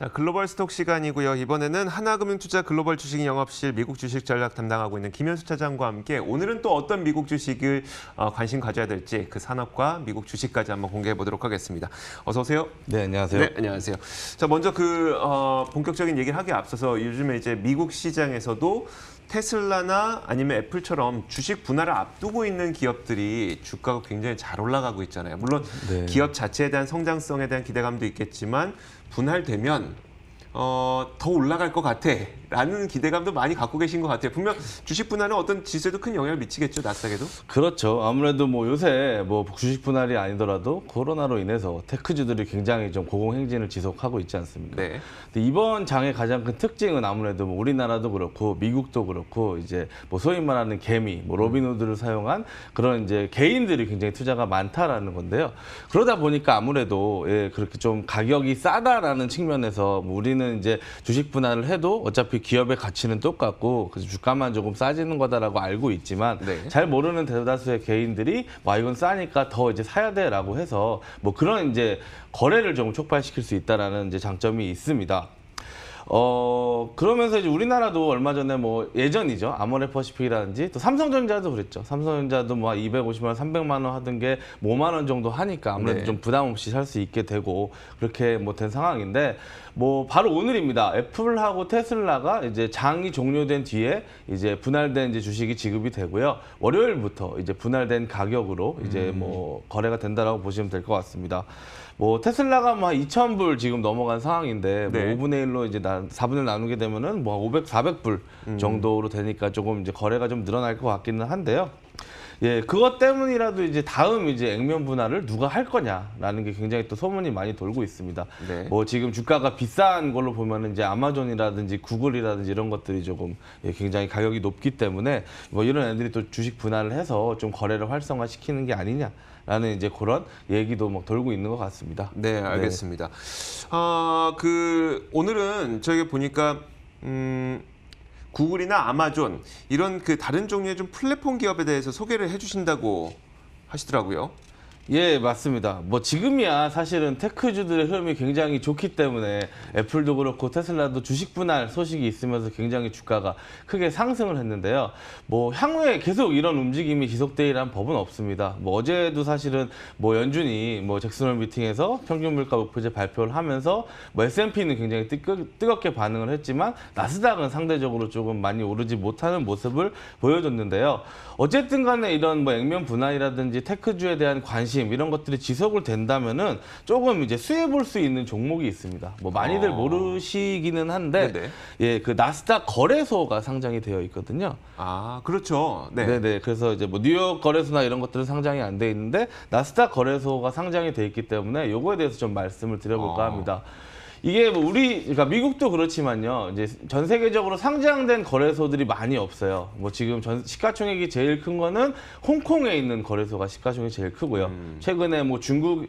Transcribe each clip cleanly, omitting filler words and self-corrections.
자, 글로벌 스톡 시간이고요. 이번에는 하나금융투자 글로벌 주식 영업실 미국 주식 전략 담당하고 있는 김현수 차장과 함께 오늘은 또 어떤 미국 주식을 관심 가져야 될지 그 산업과 미국 주식까지 한번 공개해 보도록 하겠습니다. 어서 오세요. 네, 안녕하세요. 네, 안녕하세요. 자, 먼저 본격적인 얘기를 하기에 앞서서 요즘에 이제 미국 시장에서도 테슬라나 아니면 애플처럼 주식 분할을 앞두고 있는 기업들이 주가가 굉장히 잘 올라가고 있잖아요. 물론 네. 기업 자체에 대한 성장성에 대한 기대감도 있겠지만 분할되면 더 올라갈 것 같아라는 기대감도 많이 갖고 계신 것 같아요. 분명 주식 분할은 어떤 지수에도 큰 영향을 미치겠죠, 나스닥에도? 그렇죠. 아무래도 뭐 요새 뭐 주식 분할이 아니더라도 코로나로 인해서 테크주들이 굉장히 좀 고공행진을 지속하고 있지 않습니까? 네. 근데 이번 장의 가장 큰 특징은 아무래도 뭐 우리나라도 그렇고 미국도 그렇고 이제 뭐 소위 말하는 개미, 뭐 로빈후드를 사용한 그런 이제 개인들이 굉장히 투자가 많다라는 건데요. 그러다 보니까 아무래도 그렇게 좀 가격이 싸다라는 측면에서 뭐 우리는 이제 주식 분할을 해도 어차피 기업의 가치는 똑같고 그래서 주가만 조금 싸지는 거다라고 알고 있지만 네. 잘 모르는 대다수의 개인들이 와 이건 싸니까 더 이제 사야 돼라고 해서 뭐 그런 이제 거래를 좀 촉발시킬 수 있다라는 이제 장점이 있습니다. 그러면서 이제 우리나라도 얼마 전에 뭐 예전이죠. 아모레퍼시픽이라든지 또 삼성전자도 그랬죠. 삼성전자도 뭐 250만 원, 300만 원 하던 게 5만 원 정도 하니까 아무래도 네. 좀 부담 없이 살 수 있게 되고 그렇게 뭐 된 상황인데 뭐 바로 오늘입니다. 애플하고 테슬라가 이제 장이 종료된 뒤에 이제 분할된 이제 주식이 지급이 되고요. 월요일부터 이제 분할된 가격으로 이제 뭐 거래가 된다라고 보시면 될 것 같습니다. 뭐 테슬라가 뭐 2,000불 지금 넘어간 상황인데 네. 뭐 5분의 1로 이제 4분을 나누게 되면은 뭐 500, 400불 정도로 되니까 조금 이제 거래가 좀 늘어날 것 같기는 한데요. 예, 그것 때문이라도 이제 다음 이제 액면 분할을 누가 할 거냐라는 게 굉장히 또 소문이 많이 돌고 있습니다. 네. 뭐 지금 주가가 비싼 걸로 보면은 이제 아마존이라든지 구글이라든지 이런 것들이 조금 굉장히 가격이 높기 때문에 뭐 이런 애들이 또 주식 분할을 해서 좀 거래를 활성화시키는 게 아니냐라는 이제 그런 얘기도 막 돌고 있는 것 같습니다. 네, 알겠습니다. 오늘은 저희가 보니까 구글이나 아마존 이런 그 다른 종류의 좀 플랫폼 기업에 대해서 소개를 해주신다고 하시더라고요. 예, 맞습니다. 뭐 지금이야 사실은 테크주들의 흐름이 굉장히 좋기 때문에 애플도 그렇고 테슬라도 주식 분할 소식이 있으면서 굉장히 주가가 크게 상승을 했는데요. 뭐 향후에 계속 이런 움직임이 지속되리란 법은 없습니다. 뭐 어제도 사실은 뭐 연준이 뭐 잭슨홀 미팅에서 평균 물가 목표제 발표를 하면서 뭐 S&P는 굉장히 뜨겁게 반응을 했지만 나스닥은 상대적으로 조금 많이 오르지 못하는 모습을 보여줬는데요. 어쨌든 간에 이런 뭐 액면 분할이라든지 테크주에 대한 관심 이런 것들이 지속을 된다면은 조금 이제 수혜 볼 수 있는 종목이 있습니다. 뭐 많이들 모르시기는 한데 네네. 예, 그 나스닥 거래소가 상장이 되어 있거든요. 아, 그렇죠. 네. 네네. 그래서 이제 뭐 뉴욕 거래소나 이런 것들은 상장이 안 돼 있는데 나스닥 거래소가 상장이 돼 있기 때문에 요거에 대해서 좀 말씀을 드려볼까 합니다. 이게 뭐 그러니까 미국도 그렇지만요. 이제 전 세계적으로 상장된 거래소들이 많이 없어요. 뭐 지금 시가총액이 제일 큰 거는 홍콩에 있는 거래소가 시가총액이 제일 크고요. 최근에 뭐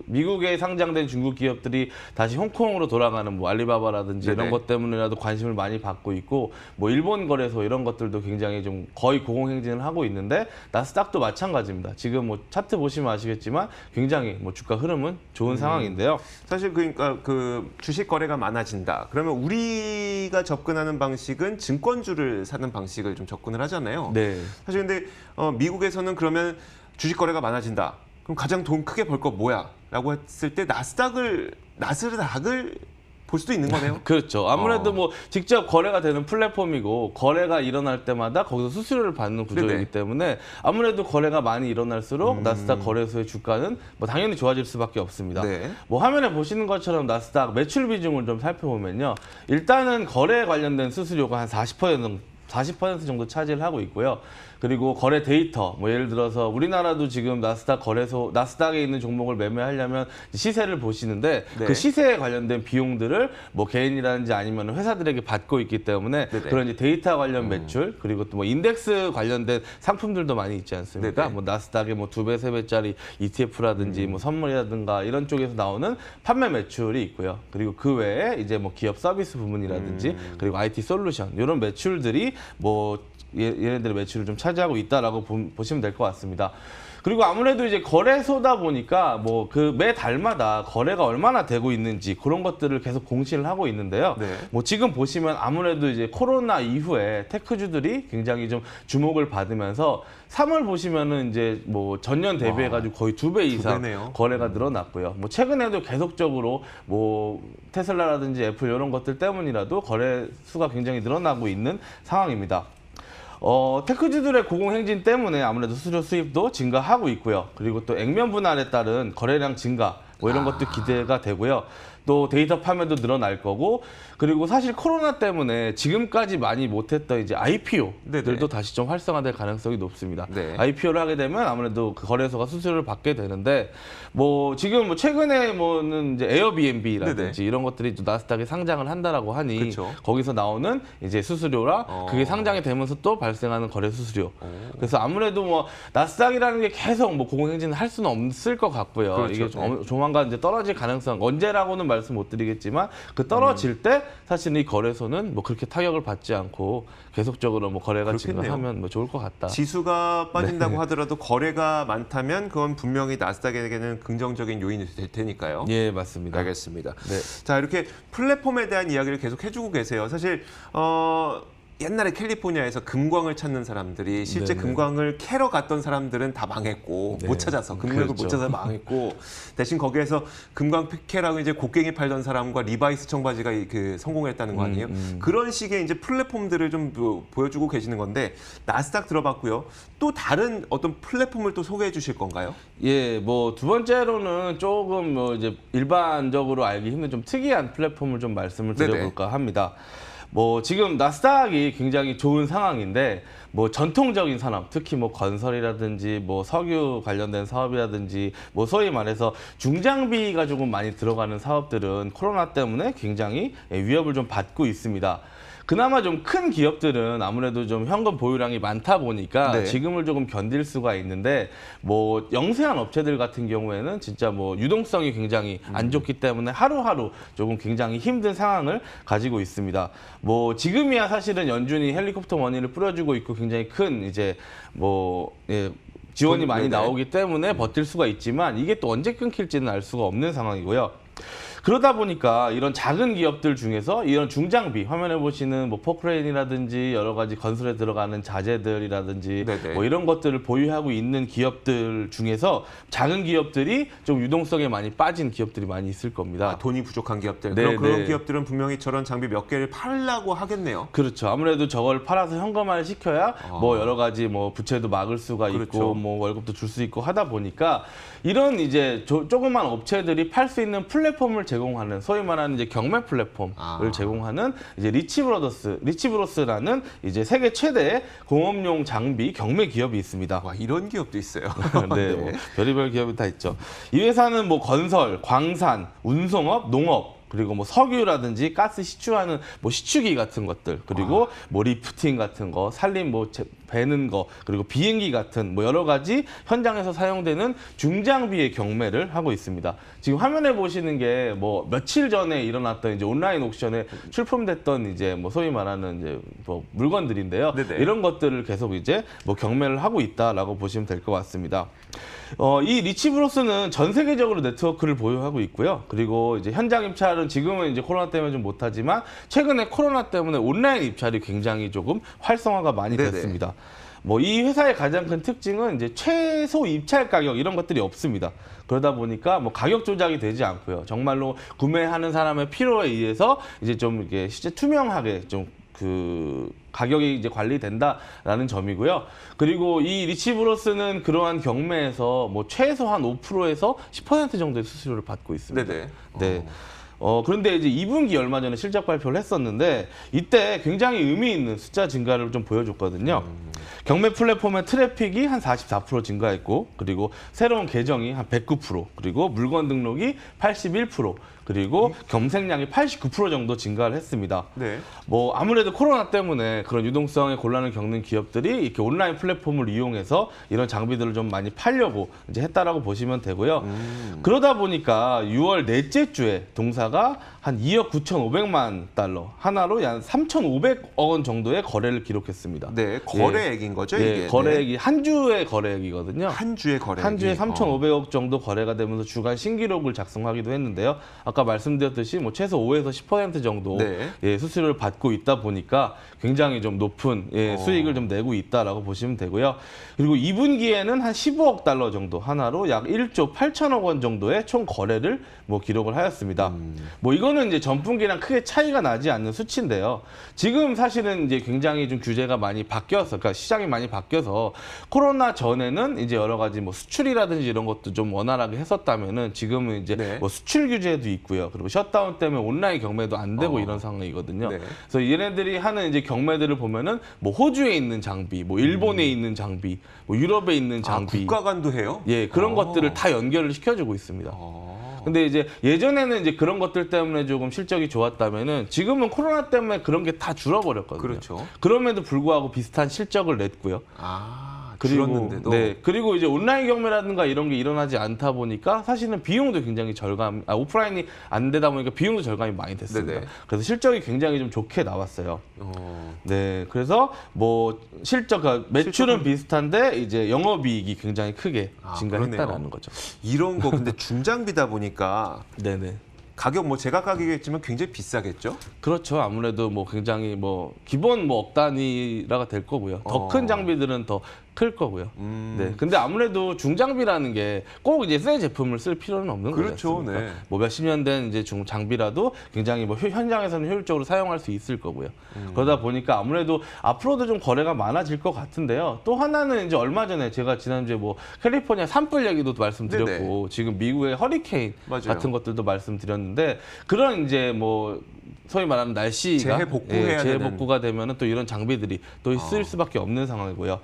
미국에 상장된 중국 기업들이 다시 홍콩으로 돌아가는 뭐 알리바바라든지 네네. 이런 것 때문에라도 관심을 많이 받고 있고 뭐 일본 거래소 이런 것들도 굉장히 좀 거의 고공행진을 하고 있는데 나스닥도 마찬가지입니다. 지금 뭐 차트 보시면 아시겠지만 굉장히 뭐 주가 흐름은 좋은 상황인데요. 사실 그러니까 그 주식 거래가 많아진다. 그러면 우리가 접근하는 방식은 증권주를 사는 방식을 좀 접근을 하잖아요. 네. 사실 근데 미국에서는 그러면 주식 거래가 많아진다. 그럼 가장 돈 크게 벌 거 뭐야? 라고 했을 때 나스닥을 볼 수도 있는 거네요. 그렇죠. 아무래도 뭐 직접 거래가 되는 플랫폼이고 거래가 일어날 때마다 거기서 수수료를 받는 구조이기 네네. 때문에 아무래도 거래가 많이 일어날수록 나스닥 거래소의 주가는 뭐 당연히 좋아질 수밖에 없습니다. 네. 뭐 화면에 보시는 것처럼 나스닥 매출 비중을 좀 살펴보면요. 일단은 거래에 관련된 수수료가 한 40% 정도 차지를 하고 있고요. 그리고 거래 데이터, 뭐 예를 들어서 우리나라도 지금 나스닥에 있는 종목을 매매하려면 시세를 보시는데 네. 그 시세에 관련된 비용들을 뭐 개인이라든지 아니면 회사들에게 받고 있기 때문에 네네. 그런 이제 데이터 관련 매출 그리고 또 뭐 인덱스 관련된 상품들도 많이 있지 않습니까? 네네. 뭐 나스닥에 뭐 2배, 3배짜리 ETF라든지 뭐 선물이라든가 이런 쪽에서 나오는 판매 매출이 있고요. 그리고 그 외에 이제 뭐 기업 서비스 부문이라든지 그리고 IT 솔루션 이런 매출들이 뭐 얘네들의 매출을 좀 차지하고 있다라고 보시면 될 것 같습니다. 그리고 아무래도 이제 거래소다 보니까 뭐 그 매 달마다 거래가 얼마나 되고 있는지 그런 것들을 계속 공시를 하고 있는데요. 네. 뭐 지금 보시면 아무래도 이제 코로나 이후에 테크주들이 굉장히 좀 주목을 받으면서 3월 보시면은 이제 뭐 전년 대비해가지고 거의 2배 이상 배네요. 거래가 늘어났고요. 뭐 최근에도 계속적으로 뭐 테슬라라든지 애플 이런 것들 때문이라도 거래 수가 굉장히 늘어나고 있는 상황입니다. 테크주들의 고공행진 때문에 아무래도 수수료 수입도 증가하고 있고요. 그리고 또 액면 분할에 따른 거래량 증가 뭐 이런 것도 기대가 되고요. 또 데이터 판매도 늘어날 거고, 그리고 사실 코로나 때문에 지금까지 많이 못했던 이제 IPO들도 네네. 다시 좀 활성화될 가능성이 높습니다. 네. IPO를 하게 되면 아무래도 그 거래소가 수수료를 받게 되는데, 뭐 지금 뭐 최근에 뭐는 이제 에어비앤비라든지 이런 것들이 또 나스닥에 상장을 한다라고 하니 그쵸. 거기서 나오는 이제 수수료라 그게 상장이 되면서 또 발생하는 거래 수수료. 그래서 아무래도 뭐 나스닥이라는 게 계속 뭐 고공행진을 할 수는 없을 것 같고요. 그렇죠. 이게 조만간 이제 떨어질 가능성, 언제라고는 말씀 못 드리겠지만 그 떨어질 때 사실 이 거래소는 뭐 그렇게 타격을 받지 않고 계속적으로 뭐 거래가 그렇겠네요. 증가하면 뭐 좋을 것 같다. 지수가 빠진다고 하더라도 거래가 많다면 그건 분명히 나스닥에게는 긍정적인 요인이 될 테니까요. 예, 맞습니다. 알겠습니다. 네. 자, 이렇게 플랫폼에 대한 이야기를 계속 해주고 계세요. 사실 옛날에 캘리포니아에서 금광을 찾는 사람들이 실제 네네. 금광을 캐러 갔던 사람들은 다 망했고 네. 못 찾아서 금맥을 못 그렇죠. 찾아서 망했고 대신 거기에서 금광 캐라고 이제 곡괭이 팔던 사람과 리바이스 청바지가 그 성공했다는 거 아니에요? 그런 식의 이제 플랫폼들을 좀 보여주고 계시는 건데 나스닥 들어봤고요. 또 다른 어떤 플랫폼을 또 소개해 주실 건가요? 예, 뭐 두 번째로는 조금 뭐 이제 일반적으로 알기 힘든 좀 특이한 플랫폼을 좀 말씀을 네네. 드려볼까 합니다. 뭐 지금 나스닥이 굉장히 좋은 상황인데 뭐 전통적인 산업, 특히 뭐 건설이라든지 뭐 석유 관련된 사업이라든지 뭐 소위 말해서 중장비가 조금 많이 들어가는 사업들은 코로나 때문에 굉장히 위협을 좀 받고 있습니다. 그나마 좀 큰 기업들은 아무래도 좀 현금 보유량이 많다 보니까 네. 지금을 조금 견딜 수가 있는데 뭐 영세한 업체들 같은 경우에는 진짜 뭐 유동성이 굉장히 안 좋기 때문에 하루하루 조금 굉장히 힘든 상황을 가지고 있습니다. 뭐 지금이야 사실은 연준이 헬리콥터 머니를 뿌려주고 있고 굉장히 큰 이제 뭐 지원이 많이 네네. 나오기 때문에 버틸 수가 있지만 이게 또 언제 끊길지는 알 수가 없는 상황이고요. 그러다 보니까 이런 작은 기업들 중에서 이런 중장비, 화면에 보시는 뭐 포크레인이라든지 여러 가지 건설에 들어가는 자재들이라든지 네네. 뭐 이런 것들을 보유하고 있는 기업들 중에서 작은 기업들이 좀 유동성에 많이 빠진 기업들이 많이 있을 겁니다. 아, 돈이 부족한 기업들. 네, 그런 네. 기업들은 분명히 저런 장비 몇 개를 팔려고 하겠네요. 그렇죠. 아무래도 저걸 팔아서 현금화를 시켜야 뭐 여러 가지 뭐 부채도 막을 수가 있고 그렇죠. 뭐 월급도 줄 수 있고 하다 보니까 이런 이제 조그만 업체들이 팔 수 있는 플랫폼을 제공하는 소위 말하는 이제 경매 플랫폼을 제공하는 이제 리치브로스라는 이제 세계 최대의 공업용 장비 경매 기업이 있습니다. 와, 이런 기업도 있어요. 네, 뭐 별의별 기업이 다 있죠. 이 회사는 뭐 건설, 광산, 운송업, 농업 그리고 뭐 석유라든지 가스 시추하는 뭐 시추기 같은 것들 그리고 뭐 리프팅 같은 거, 산림 뭐 배는 거 그리고 비행기 같은 뭐 여러 가지 현장에서 사용되는 중장비의 경매를 하고 있습니다. 지금 화면에 보시는 게 뭐 며칠 전에 일어났던 이제 온라인 옥션에 출품됐던 이제 뭐 소위 말하는 이제 뭐 물건들인데요. 네네. 이런 것들을 계속 이제 뭐 경매를 하고 있다라고 보시면 될 것 같습니다. 이 리치브로스는 전 세계적으로 네트워크를 보유하고 있고요. 그리고 이제 현장 입찰은 지금은 이제 코로나 때문에 좀 못하지만 최근에 코로나 때문에 온라인 입찰이 굉장히 조금 활성화가 많이 네네. 됐습니다. 뭐 이 회사의 가장 큰 특징은 이제 최소 입찰 가격 이런 것들이 없습니다. 그러다 보니까 뭐 가격 조작이 되지 않고요. 정말로 구매하는 사람의 필요에 의해서 이제 좀 이게 실제 투명하게 좀 그 가격이 이제 관리된다라는 점이고요. 그리고 이 리치브로스는 그러한 경매에서 뭐 최소한 5%에서 10% 정도의 수수료를 받고 있습니다. 네네. 네. 그런데 이제 2분기 얼마 전에 실적 발표를 했었는데 이때 굉장히 의미 있는 숫자 증가를 좀 보여줬거든요. 경매 플랫폼의 트래픽이 한 44% 증가했고 그리고 새로운 계정이 한 109% 그리고 물건 등록이 81% 그리고 검색량이 89% 정도 증가를 했습니다. 네. 뭐 아무래도 코로나 때문에 그런 유동성의 곤란을 겪는 기업들이 이렇게 온라인 플랫폼을 이용해서 이런 장비들을 좀 많이 팔려고 이제 했다라고 보시면 되고요. 그러다 보니까 6월 넷째 주에 동사가 한 2억 9,500만 달러 하나로 약 3,500억 원 정도의 거래를 기록했습니다. 네, 거래액인 거죠, 예, 이게. 거래액이 한 주의 거래액이거든요. 한 주의 거래액이. 한 주에 3,500억 정도 거래가 되면서 주간 신기록을 작성하기도 했는데요. 아까 말씀드렸듯이 뭐 최소 5에서 10% 정도 네. 예, 수수료를 받고 있다 보니까 굉장히 좀 높은 수익을 좀 내고 있다라고 보시면 되고요. 그리고 2분기에는 한 15억 달러 정도 하나로 약 1조 8천억 원 정도의 총 거래를 뭐 기록을 하였습니다. 뭐 이거는 이제 전분기랑 크게 차이가 나지 않는 수치인데요. 지금 사실은 이제 굉장히 좀 규제가 많이 바뀌어서, 그러니까 시장이 많이 바뀌어서 코로나 전에는 이제 여러 가지 뭐 수출이라든지 이런 것도 좀 원활하게 했었다면은 지금은 이제 네. 뭐 수출 규제도 있고요. 그리고 셧다운 때문에 온라인 경매도 안 되고 이런 상황이거든요. 네. 그래서 얘네들이 하는 이제 경매들을 보면은 뭐 호주에 있는 장비, 뭐 일본에 있는 장비, 뭐 유럽에 있는 장비, 국가 간도 해요? 예, 그런 것들을 다 연결을 시켜주고 있습니다. 아. 근데 이제 예전에는 이제 그런 것들 때문에 조금 실적이 좋았다면은 지금은 코로나 때문에 그런 게 다 줄어버렸거든요. 그렇죠. 그럼에도 불구하고 비슷한 실적을 냈고요. 줄었는데도. 네, 그리고 이제 온라인 경매라든가 이런 게 일어나지 않다 보니까 사실은 비용도 굉장히 오프라인이 안 되다 보니까 비용도 절감이 많이 됐습니다. 네네. 그래서 실적이 굉장히 좀 좋게 나왔어요. 어. 네, 그래서 뭐 그러니까 매출은 비슷한데 이제 영업이익이 굉장히 크게 증가했다라는 그러네요. 거죠. 이런 거 근데 중장비다 보니까 네네. 가격 뭐 제가 가격이겠지만 굉장히 비싸겠죠? 그렇죠. 아무래도 뭐 굉장히 뭐 기본 뭐 억 단위라가 될 거고요. 더 큰 장비들은 더 클 거고요. 네. 근데 아무래도 중장비라는 게 꼭 이제 새 제품을 쓸 필요는 없는 거죠. 그렇죠. 네. 뭐 몇십 년 된 이제 중장비라도 굉장히 뭐 현장에서는 효율적으로 사용할 수 있을 거고요. 그러다 보니까 아무래도 앞으로도 좀 거래가 많아질 것 같은데요. 또 하나는 이제 얼마 전에 제가 지난주에 뭐 캘리포니아 산불 얘기도 말씀드렸고 네네. 지금 미국의 허리케인 맞아요. 같은 것들도 말씀드렸는데 그런 이제 뭐 소위 말하는 날씨가 재해복구해야 재해복구가 되면은 또 이런 장비들이 또 쓸 수밖에 없는 상황이고요.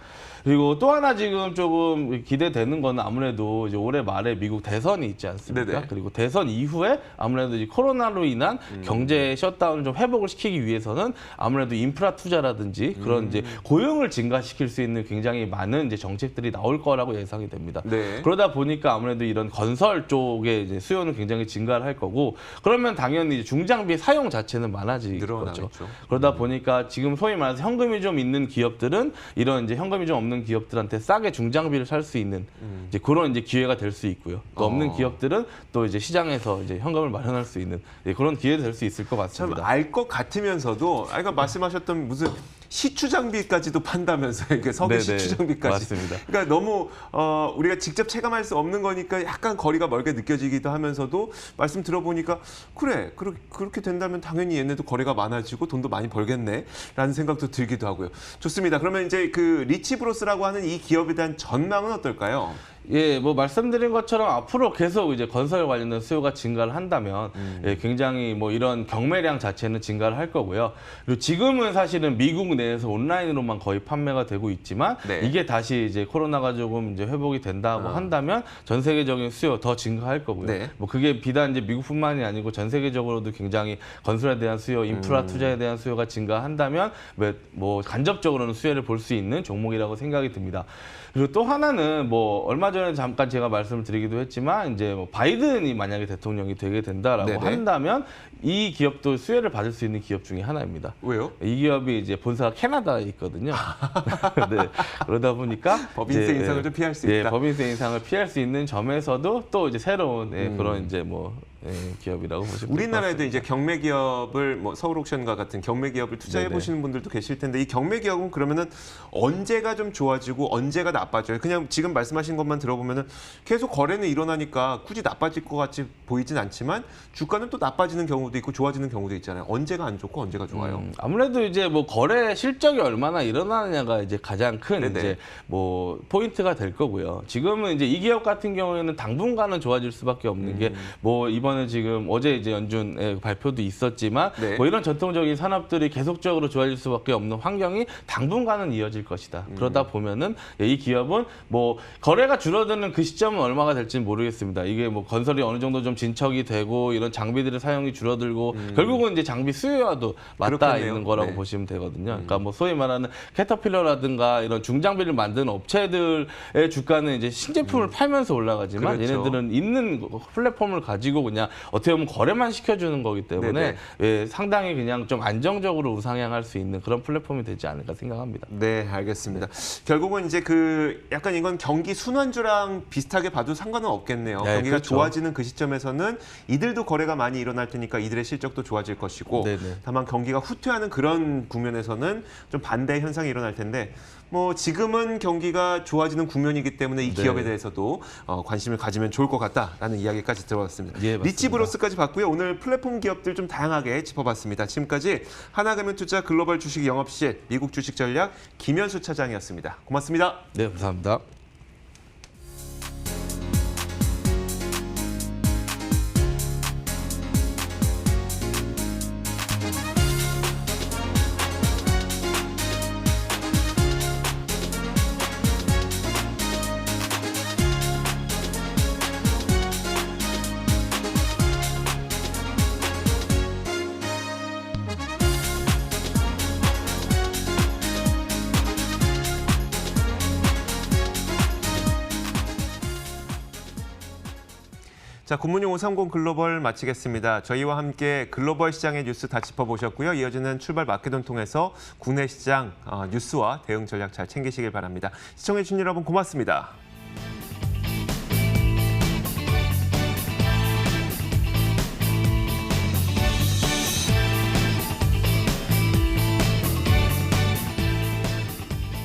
그리고 또 하나 지금 조금 기대되는 거는 아무래도 이제 올해 말에 미국 대선이 있지 않습니까? 네네. 그리고 대선 이후에 아무래도 이제 코로나로 인한 경제 셧다운을 좀 회복을 시키기 위해서는 아무래도 인프라 투자라든지 그런 이제 고용을 증가시킬 수 있는 굉장히 많은 이제 정책들이 나올 거라고 예상이 됩니다. 네. 그러다 보니까 아무래도 이런 건설 쪽의 이제 수요는 굉장히 증가를 할 거고 그러면 당연히 이제 중장비 사용 자체는 많아지겠죠. 늘어나겠죠. 그러다 보니까 지금 소위 말해서 현금이 좀 있는 기업들은 이런 이제 현금이 좀 없는 기업들한테 싸게 중장비를 살 수 있는 이제 그런 이제 기회가 될 수 있고요. 또 없는 기업들은 또 이제 시장에서 이제 현금을 마련할 수 있는 그런 기회도 될 수 있을 것 참 같습니다. 알 것 같으면서도 아까 말씀하셨던 무슨 시추 장비까지도 판다면서요. 이게 석유 네네, 시추 장비까지. 맞습니다. 그러니까 너무 우리가 직접 체감할 수 없는 거니까 약간 거리가 멀게 느껴지기도 하면서도 말씀 들어보니까 그래 그렇게 된다면 당연히 얘네도 거래가 많아지고 돈도 많이 벌겠네라는 생각도 들기도 하고요. 좋습니다. 그러면 이제 그 리치브로스라고 하는 이 기업에 대한 전망은 어떨까요? 예, 뭐 말씀드린 것처럼 앞으로 계속 이제 건설 관련된 수요가 증가를 한다면 예, 굉장히 뭐 이런 경매량 자체는 증가를 할 거고요. 그리고 지금은 사실은 미국 내에서 온라인으로만 거의 판매가 되고 있지만 네. 이게 다시 이제 코로나가 조금 이제 회복이 된다고 한다면 전 세계적인 수요 더 증가할 거고요. 네. 뭐 그게 비단 이제 미국뿐만이 아니고 전 세계적으로도 굉장히 건설에 대한 수요, 인프라 투자에 대한 수요가 증가한다면 뭐 간접적으로는 수혜를 볼 수 있는 종목이라고 생각이 듭니다. 그리고 또 하나는 뭐 얼마 전에 잠깐 제가 말씀을 드리기도 했지만 이제 뭐 바이든이 만약에 대통령이 되게 된다라고 네네. 한다면 이 기업도 수혜를 받을 수 있는 기업 중에 하나입니다. 왜요? 이 기업이 이제 본사가 캐나다에 있거든요. 네. 그러다 보니까 법인세 이제, 인상을 좀 피할 수 예, 있다. 법인세 인상을 피할 수 있는 점에서도 또 이제 새로운 그런 이제 뭐 기업이라고 보시면 될것 우리나라에도 같습니다. 이제 경매 기업을 뭐 서울옥션과 같은 경매 기업을 투자해 네네. 보시는 분들도 계실 텐데 이 경매 기업은 그러면은 언제가 좀 좋아지고 언제가 나빠져요? 그냥 지금 말씀하신 것만 들어보면은 계속 거래는 일어나니까 굳이 나빠질 것 같이 보이진 않지만 주가는 또 나빠지는 경우도 있고 좋아지는 경우도 있잖아요. 언제가 안 좋고 언제가 좋아요? 아무래도 이제 뭐 거래 실적이 얼마나 일어나느냐가 이제 가장 큰 네네. 이제 뭐 포인트가 될 거고요. 지금은 이제 이 기업 같은 경우에는 당분간은 좋아질 수밖에 없는 게 뭐 이번 이번에 지금 어제 이제 연준의 발표도 있었지만 네. 뭐 이런 전통적인 산업들이 계속적으로 좋아질 수밖에 없는 환경이 당분간은 이어질 것이다. 그러다 보면은 이 기업은 뭐 거래가 줄어드는 그 시점은 얼마가 될지는 모르겠습니다. 이게 뭐 건설이 어느 정도 좀 진척이 되고 이런 장비들의 사용이 줄어들고 결국은 이제 장비 수요와도 맞닿아 그렇겠네요. 있는 거라고 네. 보시면 되거든요. 그러니까 뭐 소위 말하는 캐터필러라든가 이런 중장비를 만드는 업체들의 주가는 이제 신제품을 팔면서 올라가지만 그렇죠. 얘네들은 있는 플랫폼을 가지고 그냥 어떻게 보면 거래만 시켜주는 거기 때문에 네네. 예, 상당히 그냥 좀 안정적으로 우상향할 수 있는 그런 플랫폼이 되지 않을까 생각합니다. 네, 알겠습니다. 결국은 이제 그 약간 이건 경기 순환주랑 비슷하게 봐도 상관은 없겠네요. 네, 경기가 그렇죠. 좋아지는 그 시점에서는 이들도 거래가 많이 일어날 테니까 이들의 실적도 좋아질 것이고 네네. 다만 경기가 후퇴하는 그런 국면에서는 좀 반대 현상이 일어날 텐데 뭐 지금은 경기가 좋아지는 국면이기 때문에 이 네. 기업에 대해서도 관심을 가지면 좋을 것 같다라는 이야기까지 들어봤습니다. 예, 맞습니다. 리치브로스까지 봤고요. 오늘 플랫폼 기업들 좀 다양하게 짚어봤습니다. 지금까지 하나금융투자 글로벌 주식 영업실 미국 주식 전략 김현수 차장이었습니다. 고맙습니다. 네, 감사합니다. 자, 굿모닝 530 글로벌 마치겠습니다. 저희와 함께 글로벌 시장의 뉴스 다 짚어보셨고요. 이어지는 출발 마케돈 통해서 국내 시장 뉴스와 대응 전략 잘 챙기시길 바랍니다. 시청해주신 여러분 고맙습니다.